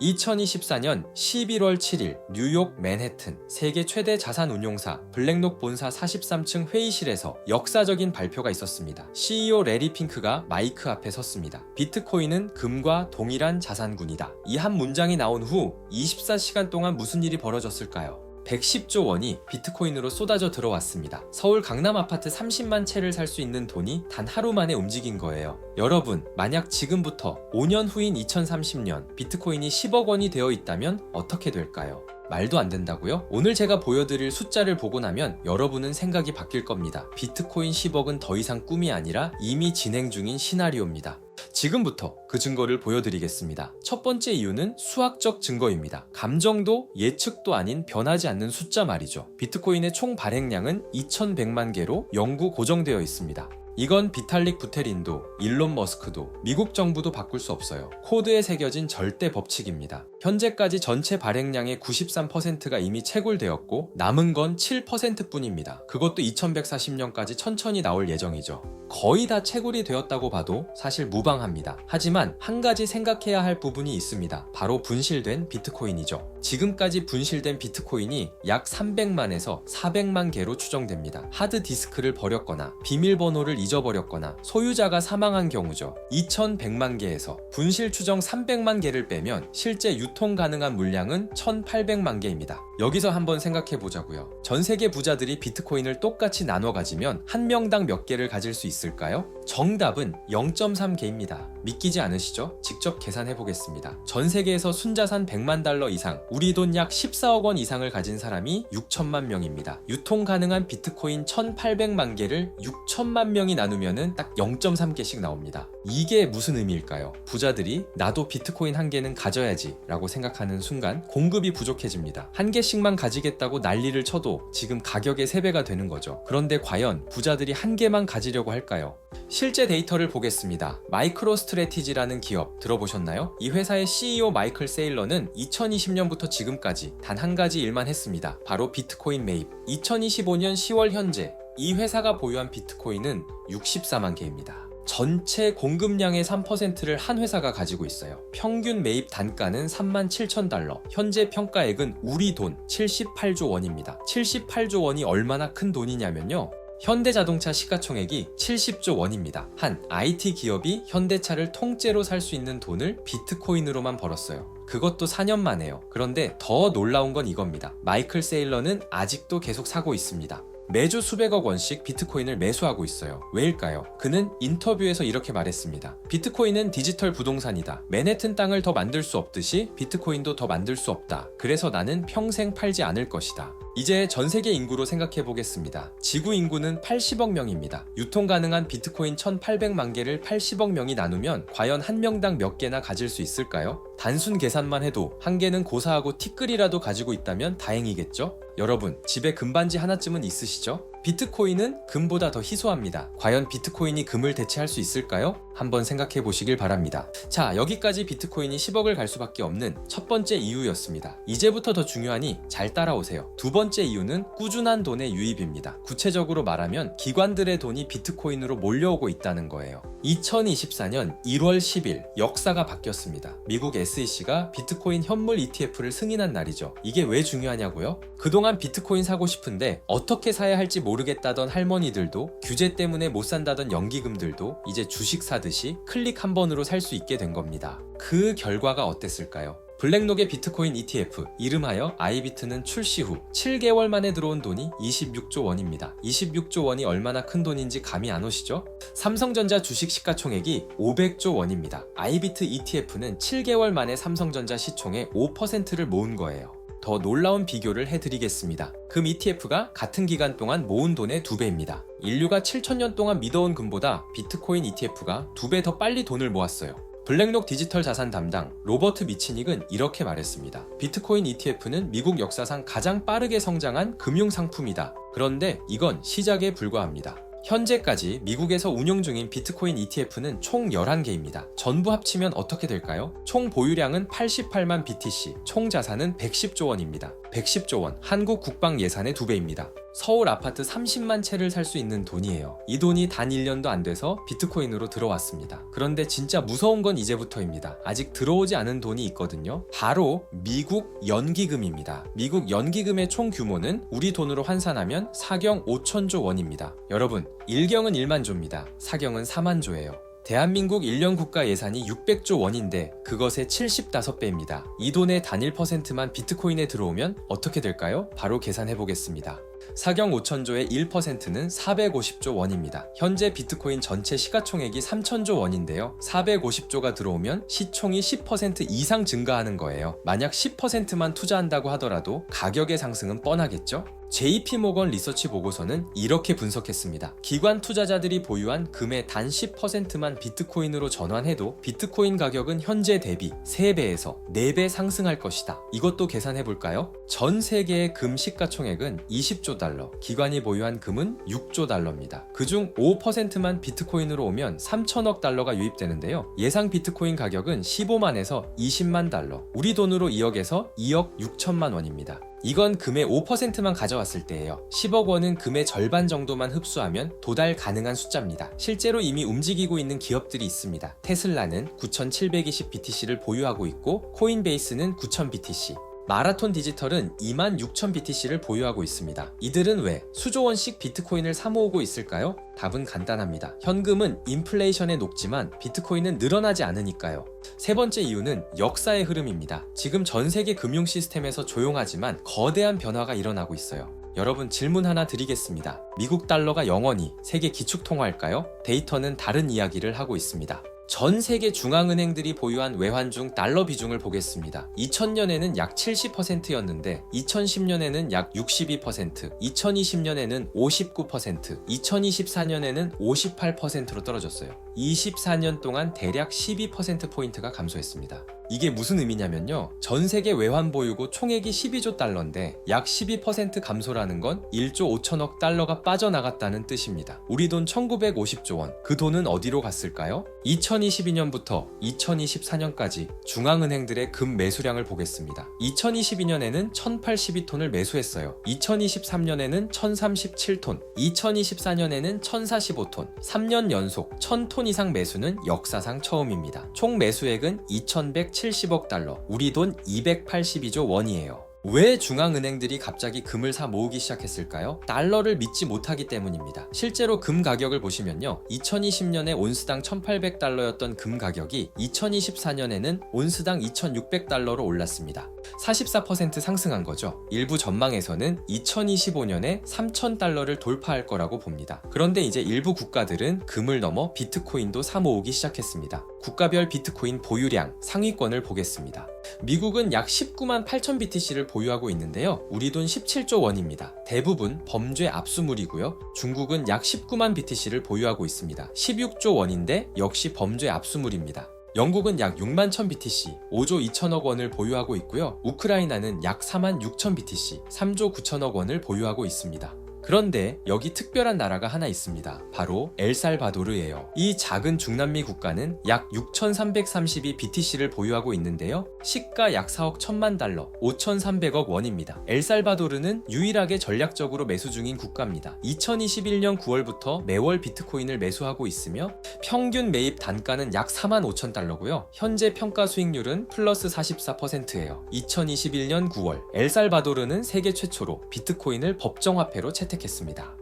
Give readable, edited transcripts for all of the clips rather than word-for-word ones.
2024년 11월 7일 뉴욕 맨해튼 세계 최대 자산 운용사 블랙록 본사 43층 회의실에서 역사적인 발표가 있었습니다. CEO 레리 핑크가 마이크 앞에 섰습니다. 비트코인은 금과 동일한 자산군이다. 이 한 문장이 나온 후 24시간 동안 무슨 일이 벌어졌을까요? 110조 원이 비트코인으로 쏟아져 들어왔습니다. 서울 강남 아파트 30만 채를 살 수 있는 돈이 단 하루 만에 움직인 거예요. 여러분, 만약 지금부터 5년 후인 2030년 비트코인이 10억 원이 되어 있다면 어떻게 될까요? 말도 안 된다고요? 오늘 제가 보여드릴 숫자를 보고 나면 여러분은 생각이 바뀔 겁니다. 비트코인 10억은 더 이상 꿈이 아니라 이미 진행 중인 시나리오입니다. 지금부터 그 증거를 보여드리겠습니다. 첫 번째 이유는 수학적 증거입니다. 감정도 예측도 아닌 변하지 않는 숫자 말이죠. 비트코인의 총 발행량은 2100만 개로 영구 고정되어 있습니다. 이건 비탈릭 부테린도, 일론 머스크도, 미국 정부도 바꿀 수 없어요. 코드에 새겨진 절대 법칙입니다. 현재까지 전체 발행량의 93%가 이미 채굴되었고 남은 건 7% 뿐입니다. 그것도 2140년까지 천천히 나올 예정이죠. 거의 다 채굴이 되었다고 봐도 사실 무방합니다. 하지만 한 가지 생각해야 할 부분이 있습니다. 바로 분실된 비트코인이죠. 지금까지 분실된 비트코인이 약 300만에서 400만 개로 추정됩니다. 하드디스크를 버렸거나 비밀번호를 잊어버렸거나 소유자가 사망한 경우죠. 2100만 개에서 분실 추정 300만 개를 빼면 실제 유통 가능한 물량은 1800만 개입니다. 여기서 한번 생각해 보자고요. 전 세계 부자들이 비트코인을 똑같이 나눠 가지면 한 명당 몇 개를 가질 수 있을까요? 정답은 0.3개입니다. 믿기지 않으시죠? 직접 계산해 보겠습니다. 전 세계에서 순자산 100만 달러 이상, 우리 돈 약 14억 원 이상을 가진 사람이 6천만 명입니다. 유통 가능한 비트코인 1800만 개를 6천만 명이 나누면은 딱 0.3개씩 나옵니다. 이게 무슨 의미일까요? 부자들이 나도 비트코인 한 개는 가져야지 라고 생각하는 순간 공급이 부족해집니다. 한 개씩만 가지겠다고 난리를 쳐도 지금 가격의 3배가 되는 거죠. 그런데 과연 부자들이 한 개만 가지려고 할까요? 실제 데이터를 보겠습니다. 마이크로 스트래티지라는 기업 들어보셨나요? 이 회사의 CEO 마이클 세일러는 2020년부터 지금까지 단 한 가지 일만 했습니다. 바로 비트코인 매입. 2025년 10월 현재 이 회사가 보유한 비트코인은 64만 개입니다. 전체 공급량의 3%를 한 회사가 가지고 있어요. 평균 매입 단가는 37,000달러, 현재 평가액은 우리 돈 78조 원입니다. 78조 원이 얼마나 큰 돈이냐면요. 현대자동차 시가총액이 70조 원입니다. 한 IT 기업이 현대차를 통째로 살 수 있는 돈을 비트코인으로만 벌었어요. 그것도 4년 만에요. 그런데 더 놀라운 건 이겁니다. 마이클 세일러는 아직도 계속 사고 있습니다. 매주 수백억 원씩 비트코인을 매수하고 있어요. 왜일까요? 그는 인터뷰에서 이렇게 말했습니다. 비트코인은 디지털 부동산이다. 맨해튼 땅을 더 만들 수 없듯이 비트코인도 더 만들 수 없다. 그래서 나는 평생 팔지 않을 것이다. 이제 전 세계 인구로 생각해 보겠습니다. 지구 인구는 80억 명입니다. 유통 가능한 비트코인 1800만 개를 80억 명이 나누면 과연 한 명당 몇 개나 가질 수 있을까요? 단순 계산만 해도 한 개는 고사하고 티끌이라도 가지고 있다면 다행이겠죠? 여러분, 집에 금반지 하나쯤은 있으시죠? 비트코인은 금보다 더 희소합니다. 과연 비트코인이 금을 대체할 수 있을까요? 한번 생각해 보시길 바랍니다. 자, 여기까지 비트코인이 10억을 갈 수밖에 없는 첫 번째 이유였습니다. 이제부터 더 중요하니 잘 따라오세요. 두 번째 이유는 꾸준한 돈의 유입입니다. 구체적으로 말하면 기관들의 돈이 비트코인으로 몰려오고 있다는 거예요. 2024년 1월 10일 역사가 바뀌었습니다. 미국 SEC가 비트코인 현물 ETF를 승인한 날이죠. 이게 왜 중요하냐고요? 그동안 비트코인 사고 싶은데 어떻게 사야 할지 모르겠다던 할머니들도, 규제 때문에 못 산다던 연기금들도 이제 주식 사듯이 클릭 한 번으로 살 수 있게 된 겁니다. 그 결과가 어땠을까요? 블랙록의 비트코인 ETF, 이름하여 아이비트는 출시 후 7개월 만에 들어온 돈이 26조 원입니다. 26조 원이 얼마나 큰 돈인지 감이 안 오시죠? 삼성전자 주식 시가총액이 500조 원입니다. 아이비트 ETF는 7개월 만에 삼성전자 시총의 5%를 모은 거예요. 더 놀라운 비교를 해드리겠습니다. 금 ETF가 같은 기간 동안 모은 돈의 2배입니다. 인류가 7천년 동안 믿어온 금보다 비트코인 ETF가 2배 더 빨리 돈을 모았어요. 블랙록 디지털 자산 담당 로버트 미치닉은 이렇게 말했습니다. 비트코인 ETF는 미국 역사상 가장 빠르게 성장한 금융 상품이다. 그런데 이건 시작에 불과합니다. 현재까지 미국에서 운용 중인 비트코인 ETF는 총 11개입니다. 전부 합치면 어떻게 될까요? 총 보유량은 88만 BTC, 총 자산은 110조 원입니다. 110조 원, 한국 국방 예산의 2배입니다. 서울 아파트 30만 채를 살 수 있는 돈이에요. 이 돈이 단 1년도 안 돼서 비트코인으로 들어왔습니다. 그런데 진짜 무서운 건 이제부터입니다. 아직 들어오지 않은 돈이 있거든요. 바로 미국 연기금입니다. 미국 연기금의 총 규모는 우리 돈으로 환산하면 사경 5천조 원입니다. 여러분, 1경은 1만 조입니다. 사경은 4만 조예요. 대한민국 1년 국가 예산이 600조 원인데 그것의 75배입니다. 이 돈의 단일 %만 비트코인에 들어오면 어떻게 될까요? 바로 계산해 보겠습니다. 사경 5천조의 1%는 450조 원입니다. 현재 비트코인 전체 시가총액이 3천조 원인데요. 450조가 들어오면 시총이 10% 이상 증가하는 거예요. 만약 10%만 투자한다고 하더라도 가격의 상승은 뻔하겠죠? JP모건 리서치 보고서는 이렇게 분석했습니다. 기관 투자자들이 보유한 금의 단 10%만 비트코인으로 전환해도 비트코인 가격은 현재 대비 3배에서 4배 상승할 것이다. 이것도 계산해 볼까요? 전 세계의 금 시가총액은 20조 달러, 기관이 보유한 금은 6조 달러입니다. 그중 5%만 비트코인으로 오면 3천억 달러가 유입되는데요. 예상 비트코인 가격은 15만에서 20만 달러, 우리 돈으로 2억에서 2억 6천만 원입니다. 이건 금의 5%만 가져왔을 때예요. 10억 원은 금의 절반 정도만 흡수하면 도달 가능한 숫자입니다. 실제로 이미 움직이고 있는 기업들이 있습니다. 테슬라는 9,720BTC를 보유하고 있고 코인베이스는 9,000BTC, 마라톤 디지털은 26,000BTC를 보유하고 있습니다. 이들은 왜 수조 원씩 비트코인을 사모으고 있을까요? 답은 간단합니다. 현금은 인플레이션에 녹지만 비트코인은 늘어나지 않으니까요. 세 번째 이유는 역사의 흐름입니다. 지금 전 세계 금융 시스템에서 조용하지만 거대한 변화가 일어나고 있어요. 여러분, 질문 하나 드리겠습니다. 미국 달러가 영원히 세계 기축통화일까요? 데이터는 다른 이야기를 하고 있습니다. 전 세계 중앙은행들이 보유한 외환 중 달러 비중을 보겠습니다. 2000년에는 약 70%였는데 2010년에는 약 62%, 2020년에는 59%, 2024년에는 58%로 떨어졌어요. 24년 동안 대략 12%포인트가 감소했습니다. 이게 무슨 의미냐면요. 전 세계 외환 보유고 총액이 12조 달러인데 약 12% 감소라는 건 1조 5천억 달러가 빠져나갔다는 뜻입니다. 우리 돈 1950조 원, 그 돈은 어디로 갔을까요? 2022년부터 2024년까지 중앙은행들의 금 매수량을 보겠습니다. 2022년에는 1082톤을 매수했어요. 2023년에는 1037톤, 2024년에는 1045톤, 3년 연속 1000톤 이상 매수는 역사상 처음입니다. 총 매수액은 2170억 달러, 우리 돈 282조 원이에요. 왜 중앙은행들이 갑자기 금을 사 모으기 시작했을까요? 달러를 믿지 못하기 때문입니다. 실제로 금 가격을 보시면요. 2020년에 온스당 1800달러였던 금 가격이 2024년에는 온스당 2600달러로 올랐습니다. 44% 상승한 거죠. 일부 전망에서는 2025년에 3000달러를 돌파할 거라고 봅니다. 그런데 이제 일부 국가들은 금을 넘어 비트코인도 사 모으기 시작했습니다. 국가별 비트코인 보유량 상위권을 보겠습니다. 미국은 약 19만 8천 BTC를 보유하고 있는데요. 우리 돈 17조 원입니다. 대부분 범죄 압수물이고요. 중국은 약 19만 BTC를 보유하고 있습니다. 16조 원인데 역시 범죄 압수물입니다. 영국은 약 6만 1000 BTC, 5조 2천억 원을 보유하고 있고요. 우크라이나는 약 4만 6천 BTC, 3조 9천억 원을 보유하고 있습니다. 그런데 여기 특별한 나라가 하나 있습니다. 바로 엘살바도르예요. 이 작은 중남미 국가는 약 6,332 BTC를 보유하고 있는데요. 시가 약 4억 1000만 달러, 5,300억 원입니다. 엘살바도르는 유일하게 전략적으로 매수 중인 국가입니다. 2021년 9월부터 매월 비트코인을 매수하고 있으며 평균 매입 단가는 약 4만 5천 달러고요. 현재 평가 수익률은 플러스 44%예요. 2021년 9월 엘살바도르는 세계 최초로 비트코인을 법정화폐로 채택했습니다.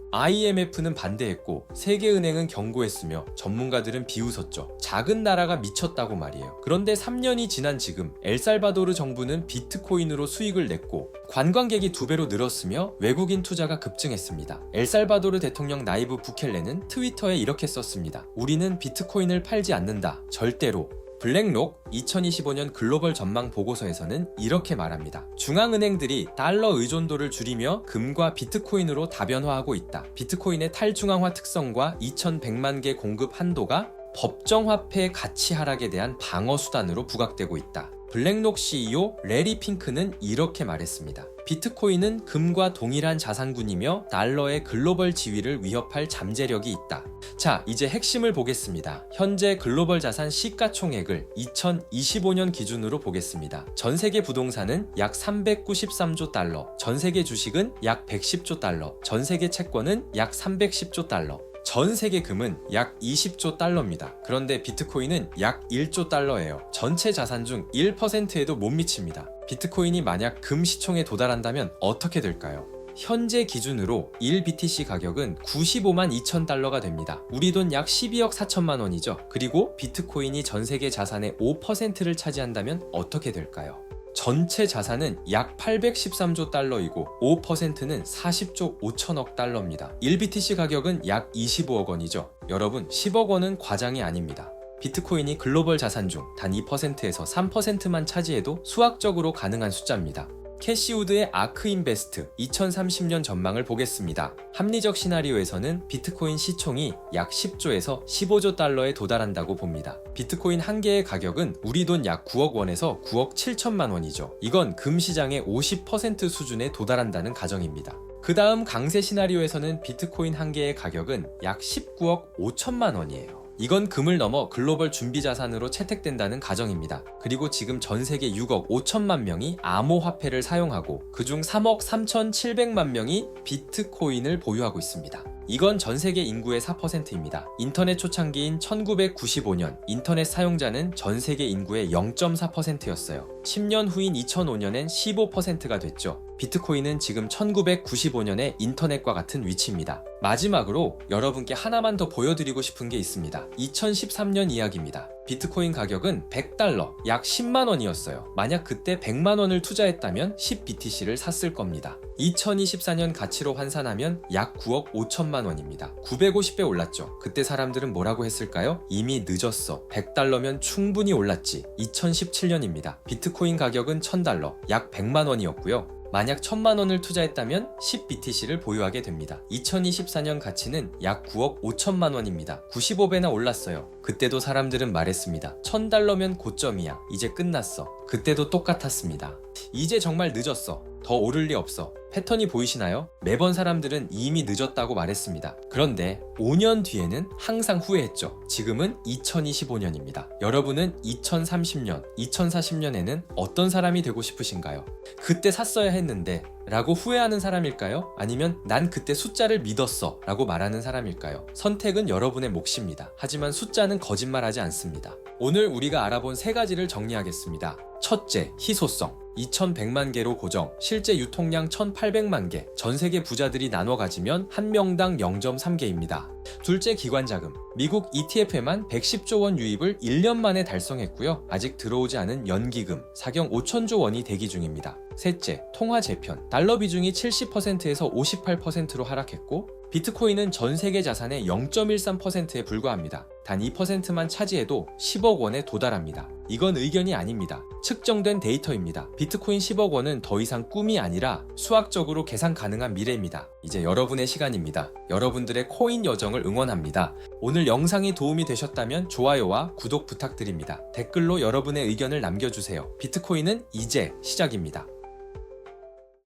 IMF는 반대했고 세계은행은 경고했으며 전문가들은 비웃었죠. 작은 나라가 미쳤다고 말이에요. 그런데 3년이 지난 지금 엘살바도르 정부는 비트코인으로 수익을 냈고 관광객이 2배로 늘었으며 외국인 투자가 급증했습니다. 엘살바도르 대통령 나이브 부켈레는 트위터에 이렇게 썼습니다. 우리는 비트코인을 팔지 않는다. 절대로. 블랙록 2025년 글로벌 전망 보고서에서는 이렇게 말합니다. 중앙은행들이 달러 의존도를 줄이며 금과 비트코인으로 다변화하고 있다. 비트코인의 탈중앙화 특성과 2100만 개 공급 한도가 법정화폐 가치 하락에 대한 방어 수단으로 부각되고 있다. 블랙록 CEO 레리 핑크는 이렇게 말했습니다. 비트코인은 금과 동일한 자산군이며 달러의 글로벌 지위를 위협할 잠재력이 있다. 자, 이제 핵심을 보겠습니다. 현재 글로벌 자산 시가총액을 2025년 기준으로 보겠습니다. 전 세계 부동산은 약 393조 달러, 전 세계 주식은 약 110조 달러, 전 세계 채권은 약 310조 달러, 전 세계 금은 약 20조 달러입니다. 그런데 비트코인은 약 1조 달러예요. 전체 자산 중 1%에도 못 미칩니다. 비트코인이 만약 금 시총에 도달한다면 어떻게 될까요? 현재 기준으로 1BTC 가격은 95만 2천 달러가 됩니다. 우리 돈 약 12억 4천만 원이죠. 그리고 비트코인이 전 세계 자산의 5%를 차지한다면 어떻게 될까요? 전체 자산은 약 813조 달러이고 5%는 40조 5천억 달러입니다. 1BTC 가격은 약 25억 원이죠. 여러분, 10억 원은 과장이 아닙니다. 비트코인이 글로벌 자산 중 단 2%에서 3%만 차지해도 수학적으로 가능한 숫자입니다. 캐시우드의 아크인베스트 2030년 전망을 보겠습니다. 합리적 시나리오에서는 비트코인 시총이 약 10조에서 15조 달러에 도달한다고 봅니다. 비트코인 한 개의 가격은 우리 돈 약 9억 원에서 9억 7천만 원이죠. 이건 금 시장의 50% 수준에 도달한다는 가정입니다. 그 다음 강세 시나리오에서는 비트코인 한 개의 가격은 약 19억 5천만 원이에요. 이건 금을 넘어 글로벌 준비 자산으로 채택된다는 가정입니다. 그리고 지금 전 세계 6억 5천만 명이 암호화폐를 사용하고 그중 3억 3,700만 명이 비트코인을 보유하고 있습니다. 이건 전 세계 인구의 4%입니다. 인터넷 초창기인 1995년 인터넷 사용자는 전 세계 인구의 0.4%였어요. 10년 후인 2005년엔 15%가 됐죠. 비트코인은 지금 1995년의 인터넷과 같은 위치입니다. 마지막으로 여러분께 하나만 더 보여드리고 싶은 게 있습니다. 2013년 이야기입니다. 비트코인 가격은 100달러, 약 10만 원이었어요. 만약 그때 100만 원을 투자했다면 10BTC를 샀을 겁니다. 2024년 가치로 환산하면 약 9억 5천만 원입니다. 950배 올랐죠. 그때 사람들은 뭐라고 했을까요? 이미 늦었어. 100달러면 충분히 올랐지. 2017년입니다. 비트코인 가격은 1000달러, 약 100만 원이었고요. 만약 1000만 원을 투자했다면 10BTC를 보유하게 됩니다. 2024년 가치는 약 9억 5천만 원입니다. 95배나 올랐어요. 그때도 사람들은 말했습니다. 1000달러면 고점이야. 이제 끝났어. 그때도 똑같았습니다. 이제 정말 늦었어. 더 오를 리 없어. 패턴이 보이시나요? 매번 사람들은 이미 늦었다고 말했습니다. 그런데 5년 뒤에는 항상 후회했죠. 지금은 2025년입니다. 여러분은 2030년, 2040년에는 어떤 사람이 되고 싶으신가요? 그때 샀어야 했는데 라고 후회하는 사람일까요? 아니면 난 그때 숫자를 믿었어 라고 말하는 사람일까요? 선택은 여러분의 몫입니다. 하지만 숫자는 거짓말하지 않습니다. 오늘 우리가 알아본 세 가지를 정리하겠습니다. 첫째, 희소성. 2100만 개로 고정, 실제 유통량 1800만 개, 전 세계 부자들이 나눠 가지면 한 명당 0.3개입니다. 둘째, 기관자금. 미국 ETF에만 110조 원 유입을 1년 만에 달성했고요. 아직 들어오지 않은 연기금, 사경 5천조 원이 대기 중입니다. 셋째, 통화 재편. 달러 비중이 70%에서 58%로 하락했고, 비트코인은 전 세계 자산의 0.13%에 불과합니다. 단 2%만 차지해도 10억 원에 도달합니다. 이건 의견이 아닙니다. 측정된 데이터입니다. 비트코인 10억 원은 더 이상 꿈이 아니라 수학적으로 계산 가능한 미래입니다. 이제 여러분의 시간입니다. 여러분들의 코인 여정을 응원합니다. 오늘 영상이 도움이 되셨다면 좋아요와 구독 부탁드립니다. 댓글로 여러분의 의견을 남겨주세요. 비트코인은 이제 시작입니다.